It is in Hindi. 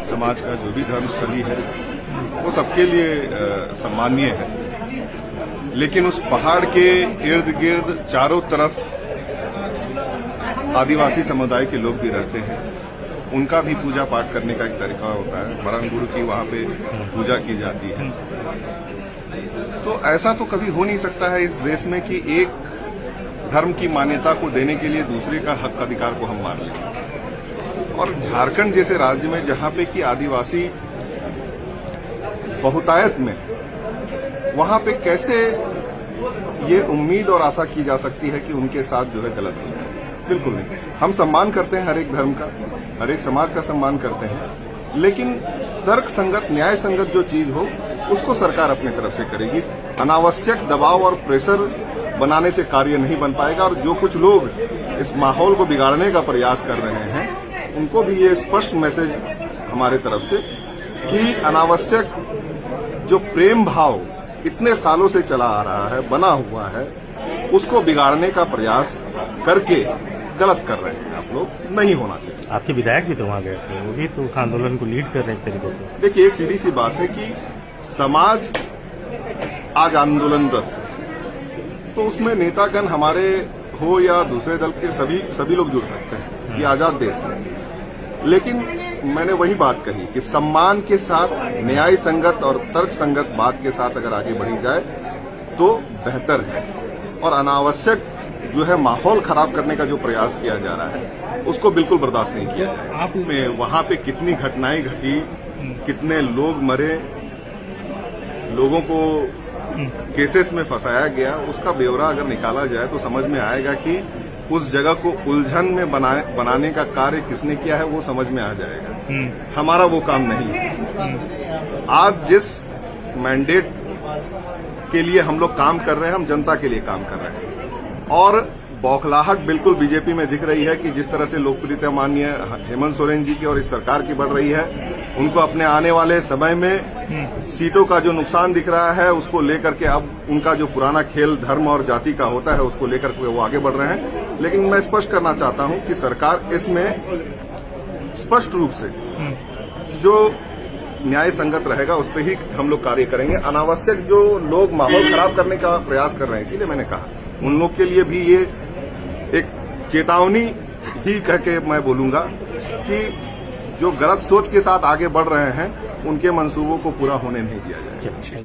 समाज का जो भी धर्मस्थली है वो सबके लिए सम्मानीय है, लेकिन उस पहाड़ के इर्द गिर्द चारों तरफ आदिवासी समुदाय के लोग भी रहते हैं। उनका भी पूजा पाठ करने का एक तरीका होता है। बरहम गुरु की वहां पे पूजा की जाती है। तो ऐसा तो कभी हो नहीं सकता है इस देश में कि एक धर्म की मान्यता को देने के लिए दूसरे का हक अधिकार को हम मार लें। और झारखंड जैसे राज्य में जहां पे कि आदिवासी बहुतायत में, वहां पे कैसे ये उम्मीद और आशा की जा सकती है कि उनके साथ जो है गलत हो जाए? बिल्कुल नहीं। हम सम्मान करते हैं हर एक धर्म का, हर एक समाज का सम्मान करते हैं, लेकिन तर्क संगत, न्याय संगत जो चीज हो उसको सरकार अपनी तरफ से करेगी। अनावश्यक दबाव और प्रेशर बनाने से कार्य नहीं बन पाएगा। और जो कुछ लोग इस माहौल को बिगाड़ने का प्रयास कर रहे हैं, उनको भी ये स्पष्ट मैसेज हमारे तरफ से कि अनावश्यक जो प्रेम भाव इतने सालों से चला आ रहा है, बना हुआ है, उसको बिगाड़ने का प्रयास करके गलत कर रहे हैं आप लोग, नहीं होना चाहिए। आपके विधायक भी तो वहां गए थे, वो भी तो उस आंदोलन को लीड कर रहे हैं एक तरीके से। देखिए, एक सीधी सी बात है कि समाज आज आंदोलनरत है, तो उसमें नेतागण हमारे हो या दूसरे दल के सभी लोग जुड़ सकते हैं। ये आजाद देश है। लेकिन मैंने वही बात कही कि सम्मान के साथ, न्याय संगत और तर्क संगत बात के साथ अगर आगे बढ़ी जाए तो बेहतर है। और अनावश्यक जो है माहौल खराब करने का जो प्रयास किया जा रहा है, उसको बिल्कुल बर्दाश्त नहीं किया जाएगा। आप में वहां पे कितनी घटनाएं घटी, कितने लोग मरे, लोगों को केसेस में फंसाया गया, उसका ब्यौरा अगर निकाला जाए तो समझ में आएगा कि उस जगह को उलझन में बनाने का कार्य किसने किया है, वो समझ में आ जाएगा। हमारा वो काम नहीं है। आज जिस मैंडेट के लिए हम लोग काम कर रहे हैं, हम जनता के लिए काम कर रहे हैं। और बौखलाहट बिल्कुल बीजेपी में दिख रही है कि जिस तरह से लोकप्रियता माननीय हेमंत सोरेन जी की और इस सरकार की बढ़ रही है, उनको अपने आने वाले समय में सीटों का जो नुकसान दिख रहा है, उसको लेकर के अब उनका जो पुराना खेल धर्म और जाति का होता है, उसको लेकर के वो आगे बढ़ रहे हैं। लेकिन मैं स्पष्ट करना चाहता हूं कि सरकार इसमें स्पष्ट रूप से जो न्याय संगत रहेगा उस पर ही हम लोग कार्य करेंगे। अनावश्यक जो लोग माहौल खराब करने का प्रयास कर रहे हैं, इसीलिए मैंने कहा उन लोग के लिए भी ये एक चेतावनी ही कह के मैं बोलूंगा कि जो गलत सोच के साथ आगे बढ़ रहे हैं, उनके मंसूबों को पूरा होने नहीं दिया जाएगा।